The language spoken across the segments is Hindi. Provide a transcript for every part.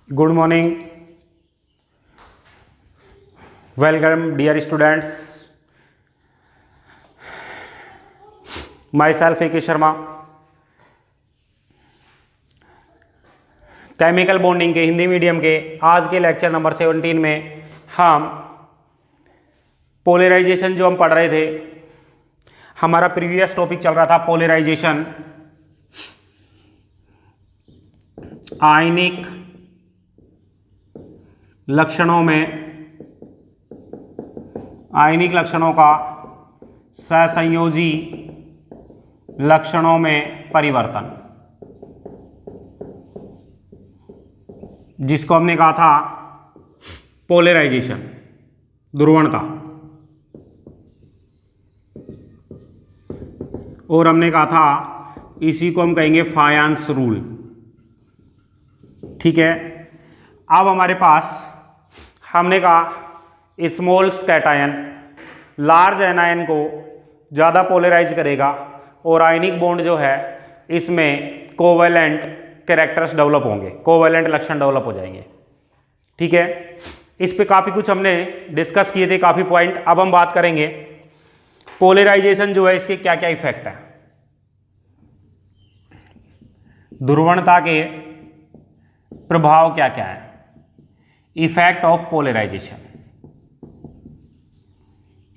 Good morning, welcome dear students. Myself A K. Sharma. Chemical bonding के हिंदी मीडियम के आज के लेक्चर नंबर 17 में हम पोलराइजेशन जो हम पढ़ रहे थे, हमारा प्रीवियस टॉपिक चल रहा था पोलराइजेशन, आयनिक लक्षणों में आयनिक लक्षणों का सहसंयोजी लक्षणों में परिवर्तन, जिसको हमने कहा था पोलराइजेशन, ध्रुवणता। और हमने कहा था इसी को हम कहेंगे फायांस रूल। ठीक है, अब हमारे पास हमने कहा स्मॉल कैटायन लार्ज एनायन को ज़्यादा पोलराइज करेगा और आयनिक बॉन्ड जो है इसमें कोवेलेंट कैरेक्टर्स डेवलप होंगे, कोवेलेंट लक्षण डेवलप हो जाएंगे। ठीक है, इस पे काफ़ी कुछ हमने डिस्कस किए थे, काफ़ी पॉइंट। अब हम बात करेंगे पोलराइजेशन जो है इसके क्या क्या इफेक्ट है, ध्रुवणता के प्रभाव क्या क्या है। Effect of polarisation,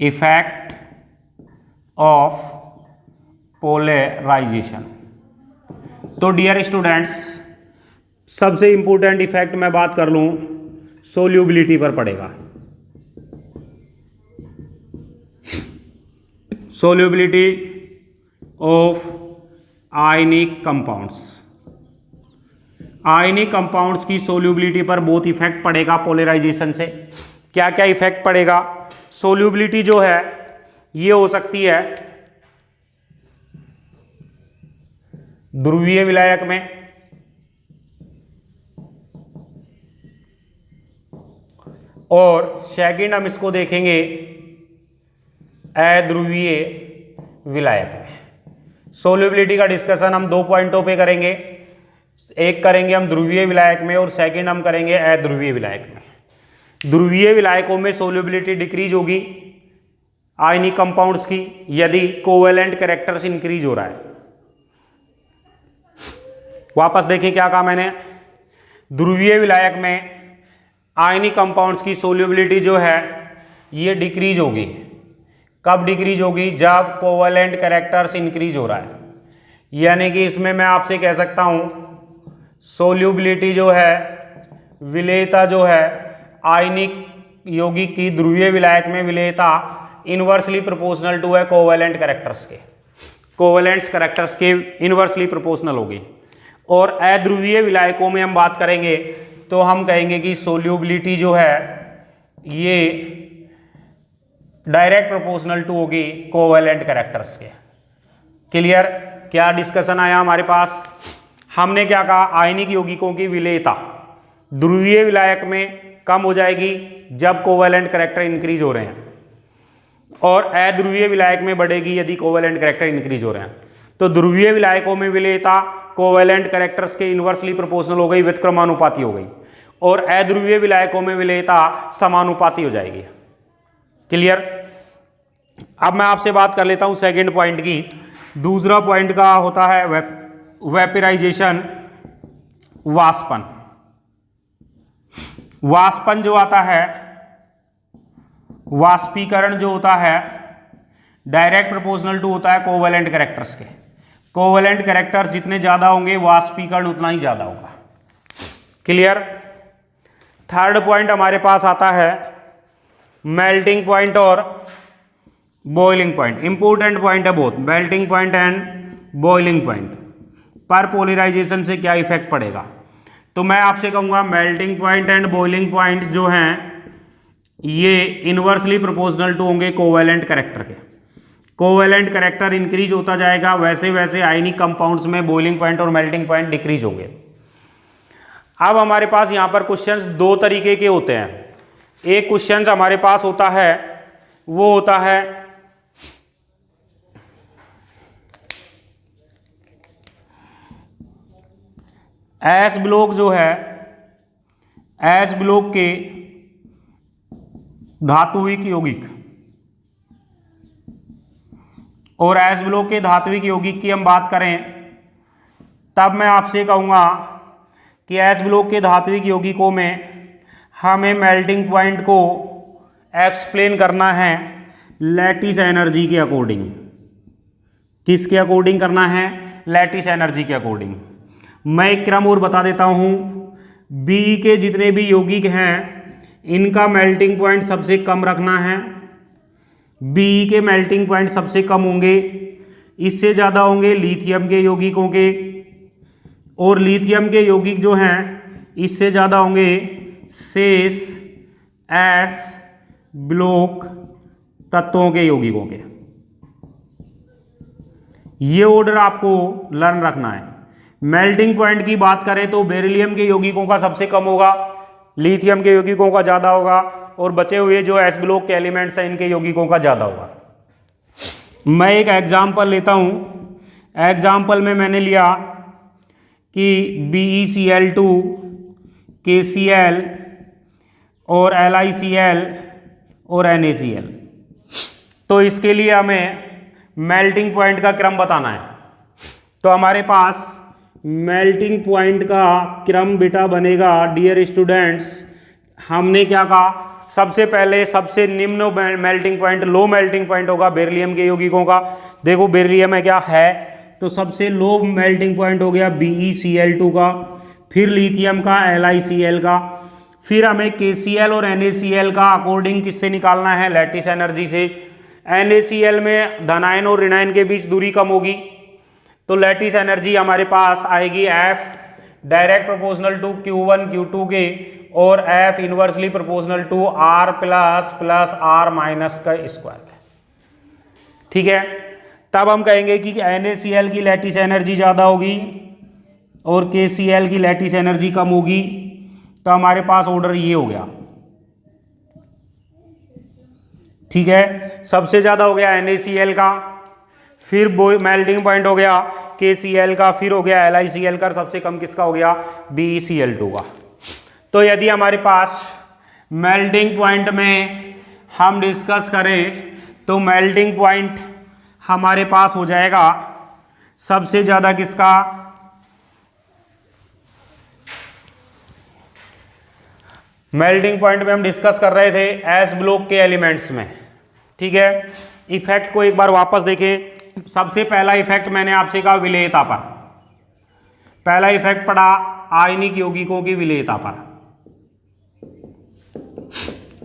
effect of polarisation. तो डियर स्टूडेंट्स, सबसे इंपॉर्टेंट इफेक्ट मैं बात कर लूं, सोल्यूबिलिटी पर पड़ेगा। Solubility of ionic compounds, ionic compounds की सोल्यूबिलिटी पर बहुत इफेक्ट पड़ेगा पोलराइजेशन से। क्या क्या इफेक्ट पड़ेगा? सोल्यूबिलिटी जो है ये हो सकती है ध्रुवीय विलायक में, और सेकंड हम इसको देखेंगे अध्रुवीय विलायक में। सोल्यूबिलिटी का डिस्कशन हम दो पॉइंटों पे करेंगे, एक करेंगे हम ध्रुवीय विलायक में और सेकंड हम करेंगे अध्रुवीय विलायक में। ध्रुवीय विलायकों में सोल्यूबिलिटी डिक्रीज होगी आयनिक कंपाउंड्स की यदि कोवेलेंट कैरेक्टर्स इंक्रीज हो रहा है। वापस देखें क्या कहा मैंने, ध्रुवीय विलायक में आयनिक कंपाउंड्स की सोल्यूबिलिटी जो है ये डिक्रीज होगी। कब डिक्रीज होगी? जब कोवेलेंट कैरेक्टर्स इंक्रीज हो रहा है। यानी कि इसमें मैं आपसे कह सकता हूं सोल्यूबिलिटी जो है, विलेयता जो है आयनिक यौगिक की ध्रुवीय विलायक में विलेयता इनवर्सली प्रोपोर्शनल टू है कोवेलेंट कैरेक्टर्स के, कोवेलेंट कैरेक्टर्स के इनवर्सली प्रोपोर्शनल होगी। और अध्रुवीय विलायकों में हम बात करेंगे तो हम कहेंगे कि सोल्यूबिलिटी जो है ये डायरेक्ट प्रोपोर्शनल टू होगी कोवेलेंट कैरेक्टर्स के। क्लियर? क्या डिस्कशन आया हमारे पास? हमने क्या कहा, आयनिक यौगिकों की विलेयता ध्रुवीय विलायक में कम हो जाएगी जब कोवेलेंट कैरेक्टर इंक्रीज हो रहे हैं, और अध्रुवीय विलायक में बढ़ेगी यदि कोवेलेंट कैरेक्टर इंक्रीज हो रहे हैं। तो ध्रुवीय विलायकों में विलेयता कोवेलेंट कैरेक्टर्स के इनवर्सली प्रोपोर्शनल हो गई, व्युत्क्रमानुपाती हो गई, और अध्रुवीय विलायकों में विलेयता समानुपाती हो जाएगी। क्लियर? अब मैं आपसे बात कर लेता हूं सेकेंड पॉइंट की। दूसरा पॉइंट का होता है वेपराइजेशन, वाष्पन। वाष्पन जो आता है, वाष्पीकरण जो होता है डायरेक्ट प्रोपोर्शनल टू होता है कोवेलेंट कैरेक्टर्स के। कोवेलेंट कैरेक्टर्स जितने ज्यादा होंगे वाष्पीकरण उतना ही ज्यादा होगा। क्लियर? थर्ड पॉइंट हमारे पास आता है मेल्टिंग पॉइंट और बॉइलिंग पॉइंट। इंपॉर्टेंट पॉइंट है बहुत, melting point and boiling point पर पोलराइजेशन से क्या इफेक्ट पड़ेगा। तो मैं आपसे कहूंगा melting point and boiling point जो हैं ये इनवर्सली प्रोपोर्शनल टू होंगे कोवेलेंट कैरेक्टर के। कोवेलेंट कैरेक्टर इंक्रीज होता जाएगा वैसे वैसे आयनिक कंपाउंड्स में बॉइलिंग पॉइंट और मेल्टिंग पॉइंट डिक्रीज होंगे। अब हमारे पास यहां पर क्वेश्चंस दो तरीके के होते हैं। एक क्वेश्चंस हमारे पास होता है वो होता है एस ब्लॉक जो है एस ब्लॉक के धात्विक यौगिक और एस ब्लॉक के धात्विक यौगिक की हम बात करें तब मैं आपसे कहूँगा कि एस ब्लॉक के धात्विक यौगिकों में हमें मेल्टिंग पॉइंट को एक्सप्लेन करना है लैटिस एनर्जी के अकॉर्डिंग। किसके अकॉर्डिंग करना है? लैटिस एनर्जी के अकॉर्डिंग। मैं एक क्रम और बता देता हूँ। बी के जितने भी यौगिक हैं इनका मेल्टिंग पॉइंट सबसे कम रखना है। बी के मेल्टिंग पॉइंट सबसे कम होंगे, इससे ज़्यादा होंगे लिथियम के यौगिकों के, और लिथियम के यौगिक जो हैं इससे ज़्यादा होंगे शेष एस ब्लॉक तत्वों के यौगिकों के। ये ऑर्डर आपको लर्न रखना है। मेल्टिंग पॉइंट की बात करें तो बेरिलियम के यौगिकों का सबसे कम होगा, लिथियम के यौगिकों का ज़्यादा होगा, और बचे हुए जो एस ब्लॉक के एलिमेंट्स हैं इनके यौगिकों का ज़्यादा होगा। मैं एक एग्जाम्पल लेता हूँ। एग्जाम्पल में मैंने लिया कि BeCl2, KCl और LiCl और NaCl। तो इसके लिए हमें मेल्टिंग पॉइंट का क्रम बताना है। तो हमारे पास मेल्टिंग पॉइंट का क्रम बेटा बनेगा डियर स्टूडेंट्स। हमने क्या कहा? सबसे पहले सबसे निम्न melting point, low melting point होगा बेरिलियम के यौगिकों का। देखो बेरिलियम में क्या है, तो सबसे लो मेल्टिंग पॉइंट हो गया BeCl2 का, फिर लिथियम का, LiCl का, फिर हमें KCl और NaCl का अकॉर्डिंग किससे निकालना है? लैटिस एनर्जी से। NaCl में धनायन और ऋणायन के बीच दूरी कम होगी, तो लैटिस एनर्जी हमारे पास आएगी F direct proportional to Q1 Q2 के, और F inversely proportional to R plus R minus का स्क्वायर। ठीक है, तब हम कहेंगे कि NaCl की लैटिस एनर्जी ज़्यादा होगी और KCl की लैटिस एनर्जी कम होगी। तो हमारे पास ऑर्डर ये हो गया। ठीक है, सबसे ज़्यादा हो गया NaCl का, फिर मेल्टिंग पॉइंट हो गया KCl का, फिर हो गया LiCl का, सबसे कम किसका हो गया? BeCl2 का। तो यदि हमारे पास मेल्टिंग पॉइंट में हम डिस्कस करें तो मेल्टिंग पॉइंट हमारे पास हो जाएगा सबसे ज़्यादा किसका? मेल्टिंग पॉइंट में हम डिस्कस कर रहे थे एस ब्लॉक के एलिमेंट्स में। ठीक है, इफेक्ट को एक बार वापस देखें। सबसे पहला इफेक्ट मैंने आपसे कहा विलेयता पर। पहला इफेक्ट पड़ा आयनिक यौगिकों की विलेयता पर।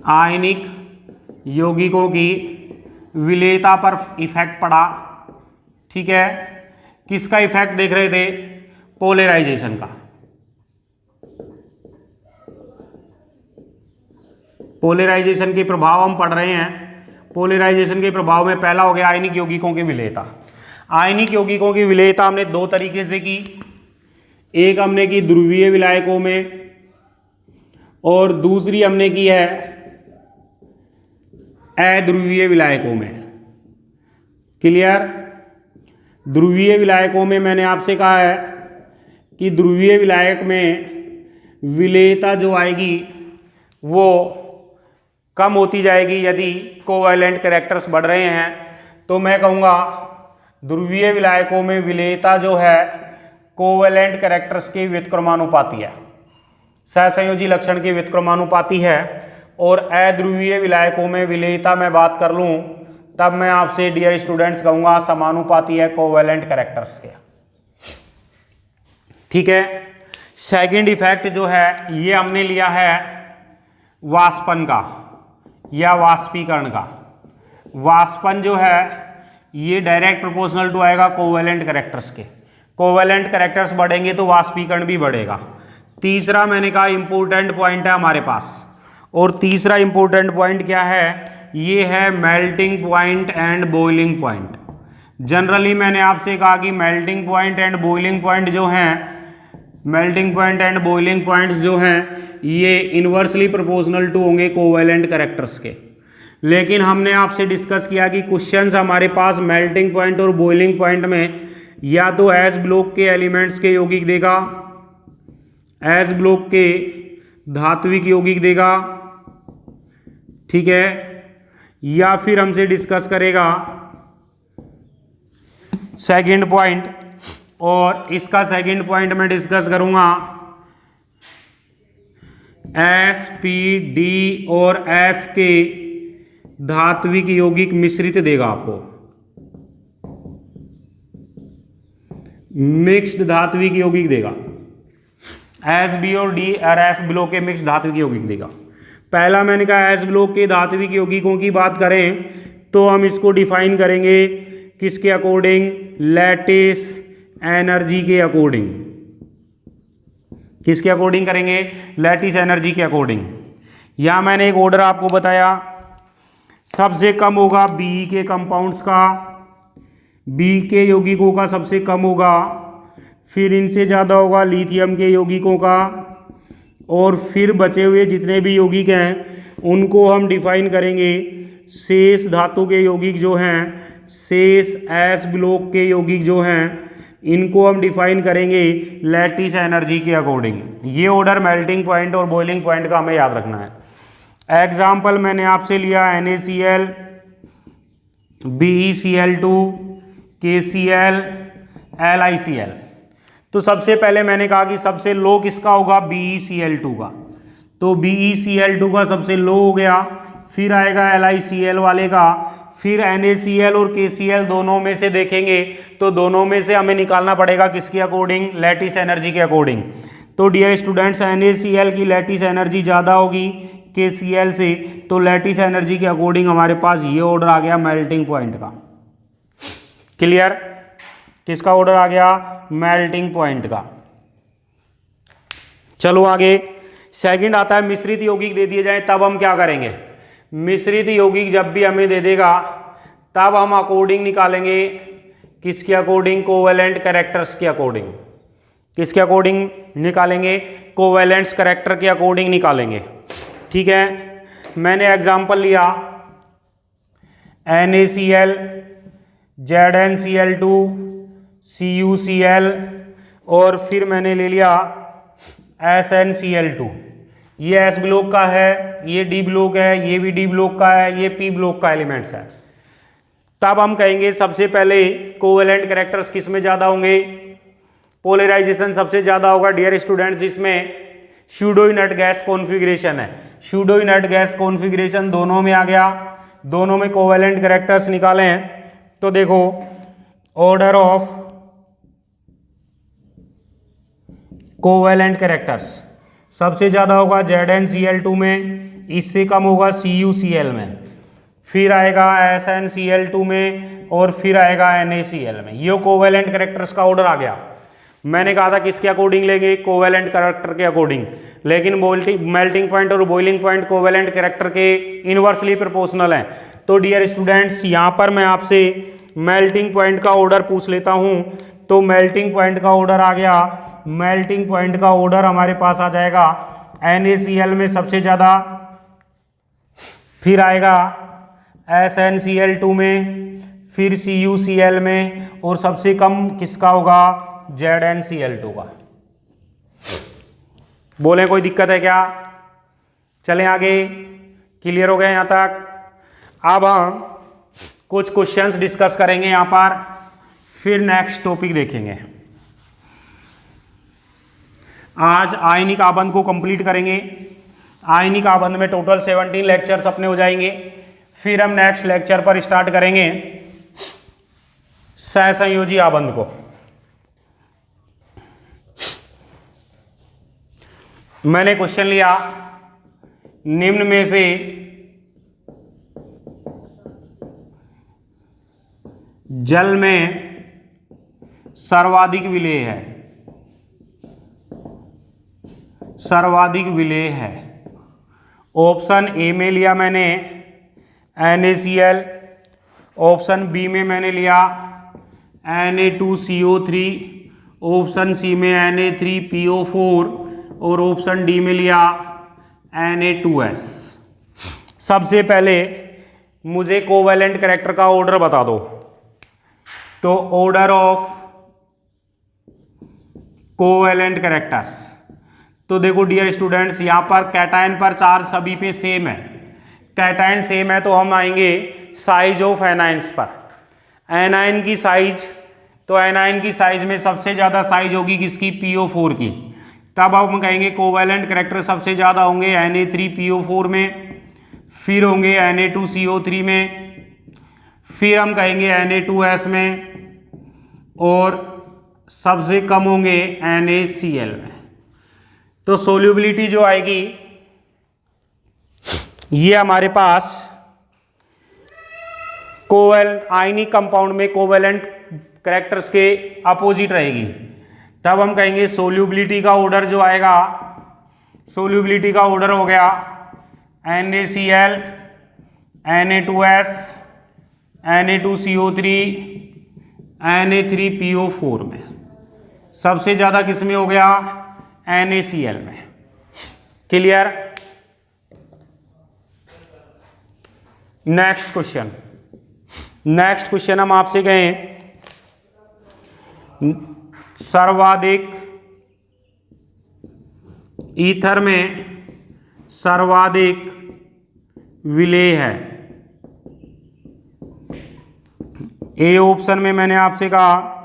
आयनिक यौगिकों की विलेयता पर इफेक्ट पड़ा। ठीक है, किसका इफेक्ट देख रहे थे? पोलराइजेशन का। पोलराइजेशन के प्रभाव हम पढ़ रहे हैं। पोलराइजेशन के प्रभाव में पहला हो गया आयनिक यौगिकों की विलेयता। आयनिक यौगिकों की विलेयता हमने दो तरीके से की। एक हमने की ध्रुवीय विलायकों में, और दूसरी हमने की है अध्रुवीय विलायकों में। क्लियर? ध्रुवीय विलायकों में मैंने आपसे कहा है कि ध्रुवीय विलायक में विलेयता जो आएगी वो कम होती जाएगी यदि कोवैलेंट कैरेक्टर्स बढ़ रहे हैं। तो मैं कहूँगा ध्रुवीय विलायकों में विलेयता जो है कोवैलेंट कैरेक्टर्स के व्युत्क्रमानुपाती है, सहसंयोजी लक्षण के व्युत्क्रमानुपाती है। और अध्रुवीय विलायकों में विलेयता मैं बात कर लूँ तब मैं आपसे डियर स्टूडेंट्स कहूँगा समानुपाती है कोवैलेंट कैरेक्टर्स के। ठीक है, सेकंड इफेक्ट जो है ये हमने लिया है वाष्पन का या वाष्पीकरण का। वाष्पन जो है ये डायरेक्ट प्रोपोर्शनल टू आएगा कोवैलेंट कैरेक्टर्स के। कोवैलेंट कैरेक्टर्स बढ़ेंगे तो वाष्पीकरण भी बढ़ेगा। तीसरा मैंने कहा इंपॉर्टेंट पॉइंट है हमारे पास, और तीसरा इंपॉर्टेंट पॉइंट क्या है? ये है melting point and boiling point. Generally मैंने आपसे कहा कि melting point and boiling point जो हैं, melting point and boiling points जो हैं ये इन्वर्सली प्रोपोर्शनल टू होंगे कोवैलेंट कैरेक्टर्स के। लेकिन हमने आपसे डिस्कस किया कि क्वेश्चंस हमारे पास मेल्टिंग पॉइंट और बॉइलिंग पॉइंट में या तो एस ब्लॉक के एलिमेंट्स के यौगिक देगा, एस ब्लॉक के धात्विक यौगिक देगा, ठीक है, या फिर हमसे डिस्कस करेगा सेकंड पॉइंट, और इसका सेकंड पॉइंट मैं डिस्कस करूंगा एस, पी, डी और एफ के धात्विक यौगिक मिश्रित देगा आपको, मिक्स्ड धात्विक यौगिक देगा, एस, बी और डी और एफ ब्लॉक के मिक्स्ड धात्विक यौगिक देगा। पहला मैंने कहा एस ब्लॉक के धात्विक यौगिकों की बात करें तो हम इसको डिफाइन करेंगे किसके अकॉर्डिंग, लैटिस एनर्जी के अकॉर्डिंग। किसके अकॉर्डिंग करेंगे, लैटिस एनर्जी के अकॉर्डिंग। यहां मैंने एक ऑर्डर आपको बताया, सबसे कम होगा बी के कंपाउंड्स का, बी के यौगिकों का सबसे कम होगा, फिर इनसे ज़्यादा होगा लिथियम के यौगिकों का, और फिर बचे हुए जितने भी यौगिक हैं उनको हम डिफाइन करेंगे शेष धातु के यौगिक जो हैं, शेष एस ब्लॉक के यौगिक जो हैं इनको हम डिफाइन करेंगे लैटिस एनर्जी के अकॉर्डिंग। ये ऑर्डर मेल्टिंग पॉइंट और बॉइलिंग पॉइंट का हमें याद रखना है। एग्जाम्पल मैंने आपसे लिया NaCl, BeCl2, KCl, LiCl। तो सबसे पहले मैंने कहा कि सबसे लो किसका होगा, BeCl2 का, तो BeCl2 का सबसे लो हो गया, फिर आएगा LiCl वाले का, फिर NaCl और KCl दोनों में से देखेंगे तो दोनों में से हमें निकालना पड़ेगा किसके अकॉर्डिंग, लैटिस एनर्जी के अकॉर्डिंग। तो डियर स्टूडेंट्स NaCl की लैटिस एनर्जी ज़्यादा होगी KCl से, तो लैटिस एनर्जी के अकॉर्डिंग हमारे पास ये ऑर्डर आ गया मेल्टिंग पॉइंट का। क्लियर, किसका ऑर्डर आ गया, मेल्टिंग पॉइंट का। चलो आगे, सेकंड आता है मिश्रित यौगिक दे दिए जाए तब हम क्या करेंगे। मिश्रित यौगिक जब भी हमें दे देगा तब हम अकॉर्डिंग निकालेंगे किसके अकॉर्डिंग, कोवेलेंट कैरेक्टर्स के अकॉर्डिंग। किसके अकॉर्डिंग निकालेंगे, कोवेलेंट कैरेक्टर के अकॉर्डिंग निकालेंगे। ठीक है, मैंने एग्जांपल लिया NaCl, ZnCl2, CuCl और फिर मैंने ले लिया SnCl2। ये S ब्लॉक का है, ये D ब्लॉक है, ये भी D ब्लॉक का है, ये P ब्लॉक का एलिमेंट्स है। तब हम कहेंगे सबसे पहले कोवेलेंट कैरेक्टर्स किस में ज़्यादा होंगे, पोलराइजेशन सबसे ज़्यादा होगा डियर स्टूडेंट्स जिसमें स्यूडो इनर्ट गैस कॉन्फ़िगरेशन है। स्यूडो इनर्ट गैस कॉन्फ़िगरेशन दोनों में आ गया, दोनों में कोवेलेंट कैरेक्टर्स निकाले हैं। तो देखो ऑर्डर ऑफ कोवेलेंट कैरेक्टर्स सबसे ज़्यादा होगा ZnCl2 में, इससे कम होगा CuCl में, फिर आएगा SnCl2 में और फिर आएगा NaCl में। ये कोवेलेंट कैरेक्टर्स का ऑर्डर आ गया। मैंने कहा था किसके अकॉर्डिंग लेंगे, कोवेलेंट कैरेक्टर के अकॉर्डिंग, लेकिन मेल्टिंग पॉइंट और बॉइलिंग पॉइंट कोवेलेंट कैरेक्टर के इनवर्सली प्रोपोर्शनल हैं। तो डियर स्टूडेंट्स यहाँ पर मैं आपसे मेल्टिंग पॉइंट का ऑर्डर पूछ लेता हूँ। तो मेल्टिंग पॉइंट का ऑर्डर आ गया, मेल्टिंग पॉइंट का ऑर्डर हमारे पास आ जाएगा NaCl में सबसे ज़्यादा, फिर आएगा SnCl2 में, फिर CuCl में और सबसे कम किसका होगा, ZnCl2 का। बोलें कोई दिक्कत है क्या, चलें आगे, क्लियर हो गया यहाँ तक। अब हम कुछ क्वेश्चंस डिस्कस करेंगे यहाँ पर, फिर नेक्स्ट टॉपिक देखेंगे। आज आयनिक आबंध को कंप्लीट करेंगे। आयनिक आबंध में टोटल 17 लेक्चर्स अपने हो जाएंगे। फिर हम नेक्स्ट लेक्चर पर स्टार्ट करेंगे सहसंयोजी आबंध को। मैंने क्वेश्चन लिया, निम्न में से जल में सर्वाधिक विलेय है, सर्वाधिक विलेय है। ऑप्शन ए में लिया मैंने NaCl, ऑप्शन बी में मैंने लिया Na2CO3, ऑप्शन सी में Na3PO4 और ऑप्शन डी में लिया Na2S। सबसे पहले मुझे कोवेलेंट कैरेक्टर का ऑर्डर बता दो। तो ऑर्डर ऑफ कोवेलेंट कैरेक्टर्स, तो देखो डियर स्टूडेंट्स, यहाँ पर कैटायन पर चार्ज सभी पे सेम है, कैटायन सेम है, तो हम आएंगे साइज ऑफ एनायंस पर। एनायन की साइज, तो एनायन की साइज में सबसे ज़्यादा साइज होगी किसकी, PO4 की। तब हम कहेंगे कोवैलेंट कैरेक्टर सबसे ज़्यादा होंगे Na3PO4 में, फिर होंगे Na2CO3 में, फिर हम कहेंगे Na2S में, और सबसे कम होंगे NaCl में। तो सोल्यूबिलिटी जो आएगी ये हमारे पास आयनिक कंपाउंड में कोवैलेंट कैरेक्टर्स के अपोजिट रहेगी। तब हम कहेंगे सोल्यूबिलिटी का ऑर्डर जो आएगा, सोल्यूबिलिटी का ऑर्डर हो गया NaCl, Na2S, Na2CO3, Na3PO4 में। सबसे ज़्यादा किस में हो गया, NaCl में। Clear. Next question, next question हम आपसे कहें सर्वाधिक ईथर में सर्वाधिक विलेय है। ए ऑप्शन में मैंने आपसे कहा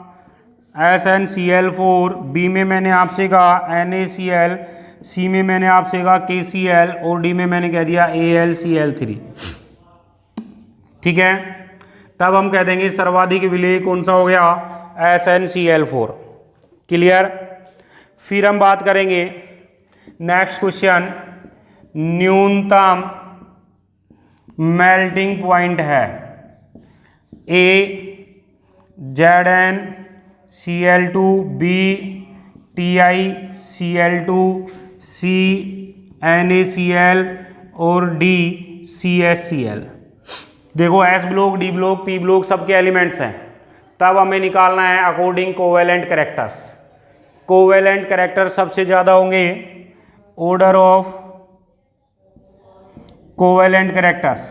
SnCl4, बी में मैंने आपसे कहा NaCl, सी में मैंने आपसे कहा KCl, और डी में मैंने कह दिया AlCl3। ठीक है, तब हम कह देंगे सर्वाधिक विलेय कौन सा हो गया, SnCl4। क्लियर। फिर हम बात करेंगे नेक्स्ट क्वेश्चन, न्यूनतम मेल्टिंग पॉइंट है। A ZnCl2, B TiCl2, C NaCl, और D CsCl। देखो S block, D block, P block सबके एलिमेंट्स हैं। तब हमें निकालना है according covalent characters. Covalent character सबसे ज़्यादा होंगे, order of covalent characters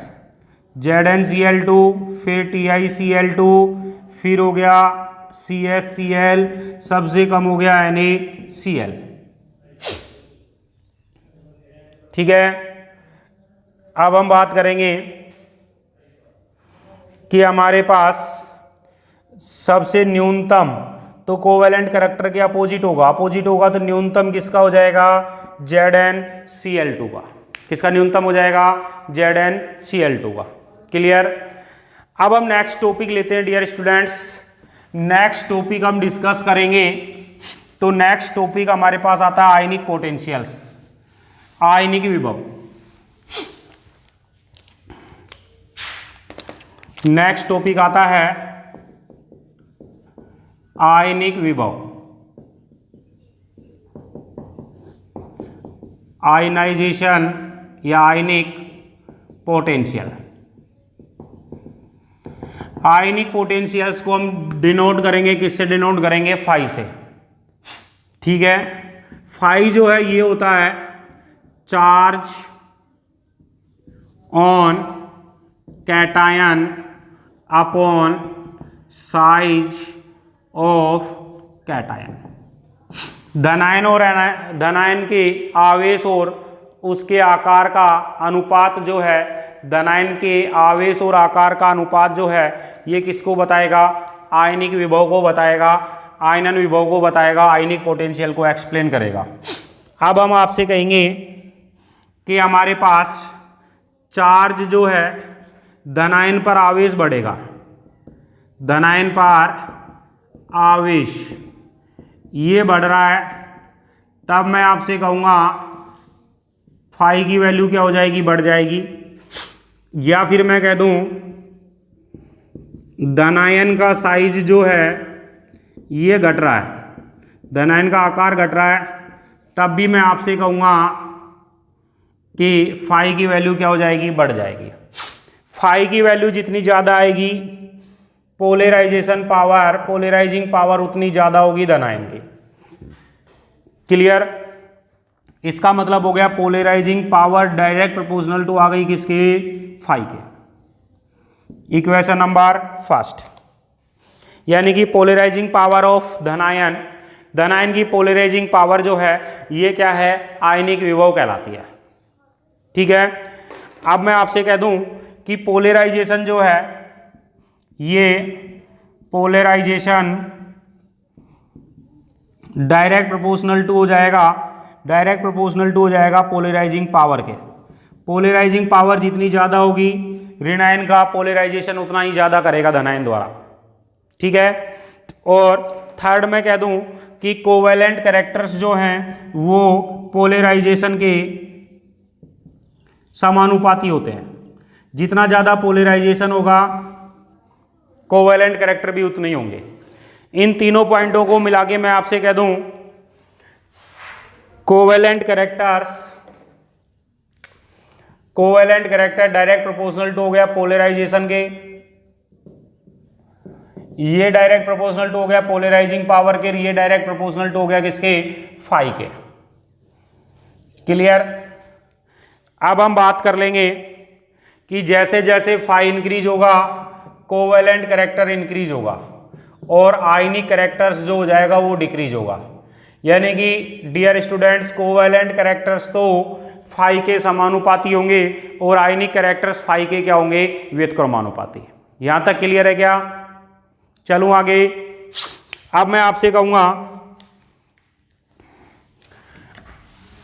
ZnCl2, फिर TiCl2, फिर हो गया CsCl, सबसे कम हो गया NaCl। ठीक है, अब हम बात करेंगे कि हमारे पास सबसे न्यूनतम, तो कोवैलेंट कैरेक्टर के अपोजिट होगा, अपोजिट होगा तो न्यूनतम किसका हो जाएगा, ZnCl2 का। किसका न्यूनतम हो जाएगा, ZnCl2 का। क्लियर। अब हम नेक्स्ट टॉपिक लेते हैं डियर स्टूडेंट्स। नेक्स्ट टॉपिक हम डिस्कस करेंगे, तो नेक्स्ट टॉपिक हमारे पास आता है आयनिक पोटेंशियल्स, आयनिक विभव। नेक्स्ट टॉपिक आता है आयनिक विभव, आयनाइजेशन या आयनिक पोटेंशियल। आयनिक पोटेंशियल्स को हम डिनोट करेंगे, किससे डिनोट करेंगे, फाई से। ठीक है, फाई जो है ये होता है charge on cation upon size of cation. धनायन और धनायन के आवेश और उसके आकार का अनुपात जो है, धनायन के आवेश और आकार का अनुपात जो है, ये किसको बताएगा, आयनिक विभव को बताएगा, आयनन विभव को बताएगा, आयनिक पोटेंशियल को एक्सप्लेन करेगा। अब हम आपसे कहेंगे कि हमारे पास चार्ज जो है, धनायन पर आवेश बढ़ेगा, धनायन पर आवेश ये बढ़ रहा है, तब मैं आपसे कहूँगा फाई की वैल्यू क्या हो जाएगी, बढ़ जाएगी। या फिर मैं कह दूँ धनायन का साइज जो है ये घट रहा है, धनायन का आकार घट रहा है, तब भी मैं आपसे कहूँगा कि फाई की वैल्यू क्या हो जाएगी, बढ़ जाएगी। फाई की वैल्यू जितनी ज़्यादा आएगी, पोलराइजेशन पावर, पोलराइजिंग पावर उतनी ज़्यादा होगी धनायन की। क्लियर। इसका मतलब हो गया polarizing power direct proportional to आ गई किसके, फाई के। इक्वेशन नंबर फर्स्ट, यानी कि पोलराइजिंग पावर ऑफ धनायन धनायन की पोलराइजिंग पावर जो है ये क्या है, आयनिक विभव कहलाती है। ठीक है, अब मैं आपसे कह दूं कि पोलराइजेशन जो है ये पोलराइजेशन डायरेक्ट प्रोपोर्शनल टू हो जाएगा, डायरेक्ट प्रोपोर्शनल टू हो जाएगा पोलराइजिंग पावर के। पोलराइजिंग पावर जितनी ज़्यादा होगी ऋणायन का पोलराइजेशन उतना ही ज़्यादा करेगा धनायन द्वारा। ठीक है, और थर्ड मैं कह दूं कि कोवेलेंट कैरेक्टर्स जो हैं वो पोलराइजेशन के समानुपाती होते हैं। जितना ज़्यादा पोलराइजेशन होगा कोवेलेंट कैरेक्टर भी उतने ही होंगे। इन तीनों पॉइंटों को मिला के मैं आपसे कह दूं covalent character direct proportional to हो गया पोलराइजेशन के, ये डायरेक्ट प्रोपोर्शनल टू हो गया पोलराइजिंग पावर के, ये डायरेक्ट प्रोपोर्शनल टू हो गया किसके, फाई के। क्लियर। अब हम बात कर लेंगे कि जैसे जैसे फाई इंक्रीज होगा कोवेलेंट कैरेक्टर इंक्रीज होगा और आयनिक कैरेक्टर्स जो हो जाएगा वो डिक्रीज होगा। यानी कि डियर स्टूडेंट्स कोवेलेंट कैरेक्टर्स तो फाई के समानुपाती होंगे और आयनिक कैरेक्टर्स फाई के क्या होंगे, व्युत्क्रमानुपाती। यहां तक क्लियर है क्या? चलूं आगे। अब मैं आपसे कहूंगा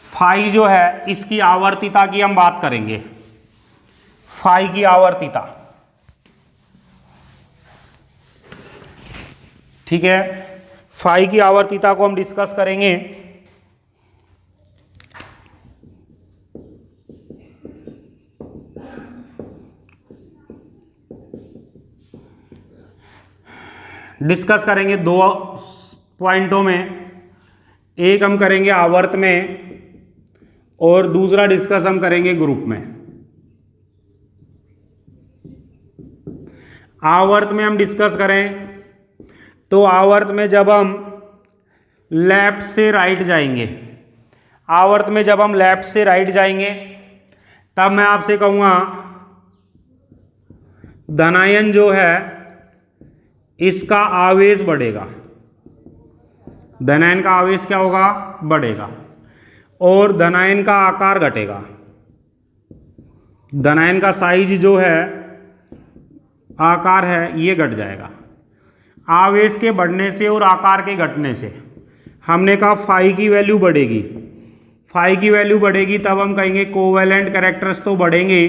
फाई जो है इसकी आवर्तिता की हम बात करेंगे। फाई की आवर्तिता, ठीक है, फाई की आवर्तिता को हम डिस्कस करेंगे। डिस्कस करेंगे दो पॉइंटों में, एक हम करेंगे आवर्त में और दूसरा डिस्कस हम करेंगे ग्रुप में। आवर्त में हम डिस्कस करें तो आवर्त में जब हम लेफ्ट से राइट जाएंगे, आवर्त में जब हम लेफ्ट से राइट जाएंगे तब मैं आपसे कहूँगा धनायन जो है इसका आवेश बढ़ेगा, धनायन का आवेश क्या होगा, बढ़ेगा और धनायन का आकार घटेगा। धनायन का साइज जो है, आकार है, ये घट जाएगा। आवेश के बढ़ने से और आकार के घटने से हमने कहा फाई की वैल्यू बढ़ेगी। फाई की वैल्यू बढ़ेगी तब हम कहेंगे कोवेलेंट कैरेक्टर्स तो बढ़ेंगे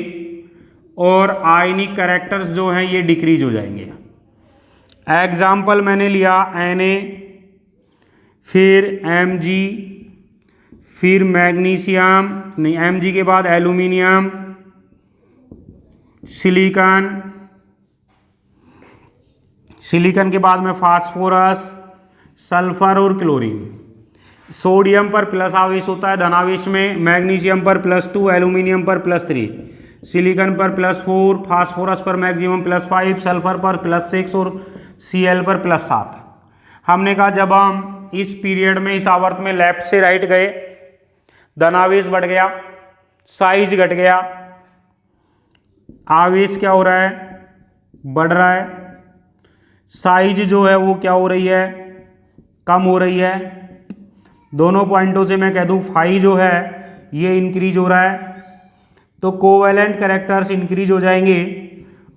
और आयनिक कैरेक्टर्स जो हैं ये डिक्रीज हो जाएंगे। एग्जाम्पल मैंने लिया Na, फिर Mg, फिर मैग्नीशियम, नहीं Mg के बाद एल्यूमिनियम, सिलिकॉन, सिलिकॉन के बाद में फास्फोरस, सल्फर और क्लोरीन। सोडियम पर प्लस आवेश होता है धनावेश में, मैग्नीशियम पर +2, एल्यूमिनियम पर +3, सिलिकॉन पर +4, फास्फोरस पर मैक्सिमम +5, सल्फर पर +6 और Cl पर +7। हमने कहा जब हम इस पीरियड में इस आवर्त में लेफ्ट से राइट गए धनावेश बढ़ गया, साइज घट गया, आवेश क्या हो रहा है, बढ़ रहा है, साइज जो है वो क्या हो रही है, कम हो रही है। दोनों पॉइंटों से मैं कह दूं फाई जो है ये इंक्रीज हो रहा है तो कोवेलेंट कैरेक्टर्स इंक्रीज हो जाएंगे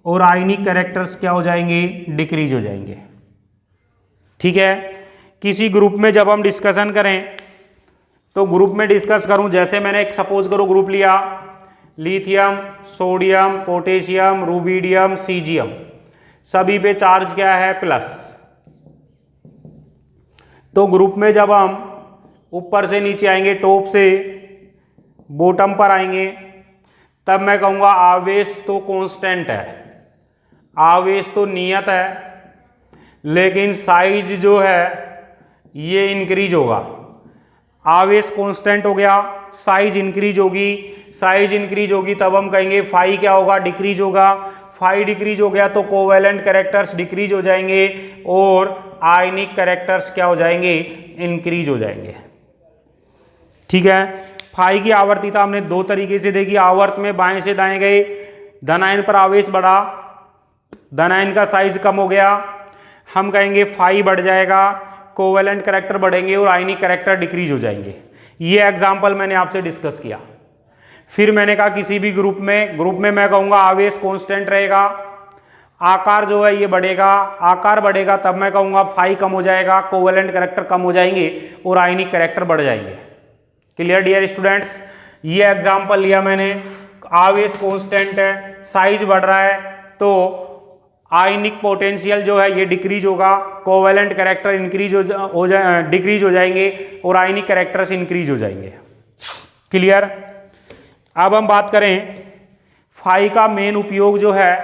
और आयनिक कैरेक्टर्स क्या हो जाएंगे, डिक्रीज हो जाएंगे। ठीक है, किसी ग्रुप में जब हम डिस्कशन करें तो ग्रुप में डिस्कस करूं, जैसे मैंने एक सपोज करो ग्रुप लिया, lithium, sodium, potassium, rubidium, caesium, सभी पे चार्ज क्या है, प्लस। तो ग्रुप में जब हम ऊपर से नीचे आएंगे, टॉप से बॉटम पर आएंगे, तब मैं कहूँगा आवेश तो कांस्टेंट है, आवेश तो नियत है, लेकिन साइज जो है ये इंक्रीज होगा। आवेश कांस्टेंट हो गया, साइज इंक्रीज होगी, साइज इंक्रीज होगी तब हम कहेंगे फाई क्या होगा, डिक्रीज होगा। फाई डिक्रीज हो गया तो कोवेलेंट कैरेक्टर्स डिक्रीज हो जाएंगे और आयनिक कैरेक्टर्स क्या हो जाएंगे, इंक्रीज हो जाएंगे। ठीक है, फाई की आवर्तिता हमने दो तरीके से देखी। आवर्त में बाएं से दाएं गए, धनायन पर आवेश बढ़ा, धनायन का साइज कम हो गया, हम कहेंगे फाई बढ़ जाएगा कोवेलेंट कैरेक्टर बढ़ेंगे और आयनिक कैरेक्टर डिक्रीज हो जाएंगे। ये एग्जाम्पल मैंने आपसे डिस्कस किया। फिर मैंने कहा किसी भी ग्रुप में मैं कहूँगा आवेश कांस्टेंट रहेगा, आकार जो है ये बढ़ेगा, आकार बढ़ेगा तब मैं कहूँगा फाई कम हो जाएगा, कोवेलेंट कैरेक्टर कम हो जाएंगे और आयनिक कैरेक्टर बढ़ जाएंगे। Clear dear students? ये एग्जाम्पल लिया मैंने, आवेश कांस्टेंट है, साइज बढ़ रहा है तो आयनिक पोटेंशियल जो है ये डिक्रीज होगा, कोवेलेंट कैरेक्टर डिक्रीज हो जाएंगे और आयनिक कैरेक्टर्स इंक्रीज हो जाएंगे। क्लियर? अब हम बात करें फाई का मेन उपयोग जो है,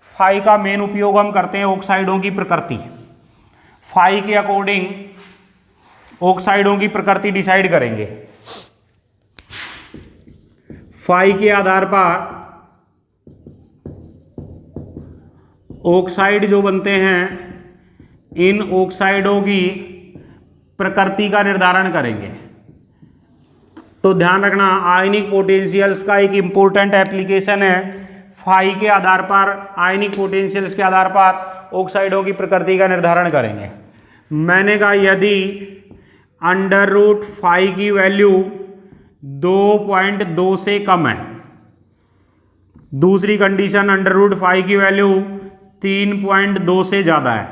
फाई का मेन उपयोग हम करते हैं ऑक्साइडों की प्रकृति। फाई के अकॉर्डिंग ऑक्साइडों की प्रकृति डिसाइड करेंगे। फाई के आधार पर ऑक्साइड जो बनते हैं, इन ऑक्साइडों की प्रकृति का निर्धारण करेंगे। तो ध्यान रखना, आयनिक पोटेंशियल्स का एक इंपॉर्टेंट एप्लीकेशन है। फाई के आधार पर, आयनिक पोटेंशियल्स के आधार पर ऑक्साइडों की प्रकृति का निर्धारण करेंगे। मैंने कहा यदि अंडर रूट फाई की वैल्यू 2.2 से कम है, दूसरी कंडीशन अंडर रूट फाई की वैल्यू 3.2 से ज़्यादा है,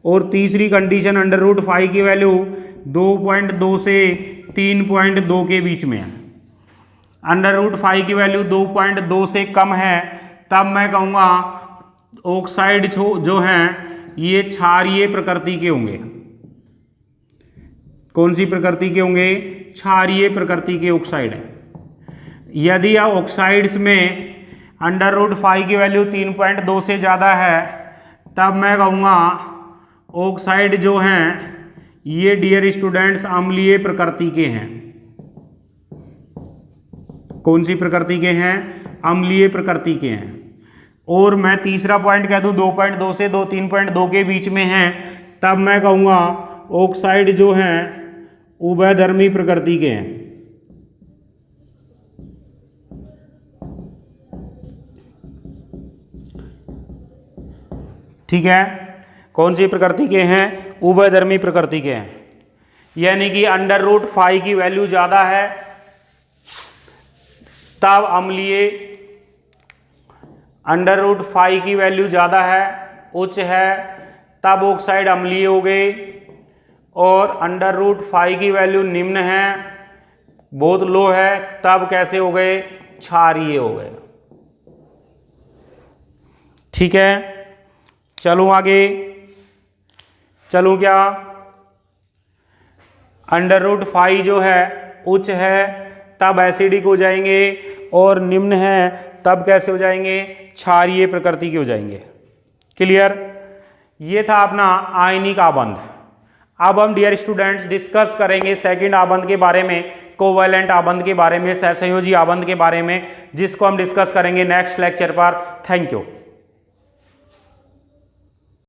और तीसरी कंडीशन अंडर रूट फाई की वैल्यू 2.2 से 3.2 के बीच में है। अंडर रूट फाई की वैल्यू 2.2 से कम है तब मैं कहूँगा ऑक्साइड जो हैं ये क्षारीय प्रकृति के होंगे। कौन सी प्रकृति के होंगे? क्षारीय प्रकृति के ऑक्साइड है। यदि ऑक्साइड्स में अंडर रूट फाई की वैल्यू 3.2 से ज़्यादा है तब मैं कहूँगा ऑक्साइड जो हैं ये डियर स्टूडेंट्स अम्लीय प्रकृति के हैं। कौन सी प्रकृति के हैं? अम्लीय प्रकृति के हैं। और मैं तीसरा पॉइंट कह दूं 2.2 से 3.2 के बीच में हैं तब मैं कहूँगा ऑक्साइड जो हैं उभयधर्मी प्रकृति के हैं। ठीक है? कौन सी प्रकृति के हैं? उभयधर्मी प्रकृति के हैं। यानी कि अंडर रूट फाई की वैल्यू ज़्यादा है तब अम्लीय, अंडर रूट फाई की वैल्यू ज़्यादा है, उच्च है, तब ऑक्साइड अम्लीय हो गए, और अंडर रूट फाई की वैल्यू निम्न है, बहुत लो है, तब कैसे हो गए? क्षारीय हो गए। ठीक है, चलूँ आगे, चलूँ क्या? अंडर रूट फाई जो है उच्च है तब एसिडिक हो जाएंगे, और निम्न है तब कैसे हो जाएंगे? क्षारीय प्रकृति के हो जाएंगे। क्लियर? ये था अपना आयनिक आबंध। अब हम डियर स्टूडेंट्स डिस्कस करेंगे सेकंड आबंध के बारे में, कोवैलेंट आबंध के बारे में, सहसंयोजी आबंध के बारे में, जिसको हम डिस्कस करेंगे नेक्स्ट लेक्चर पर। Thank you.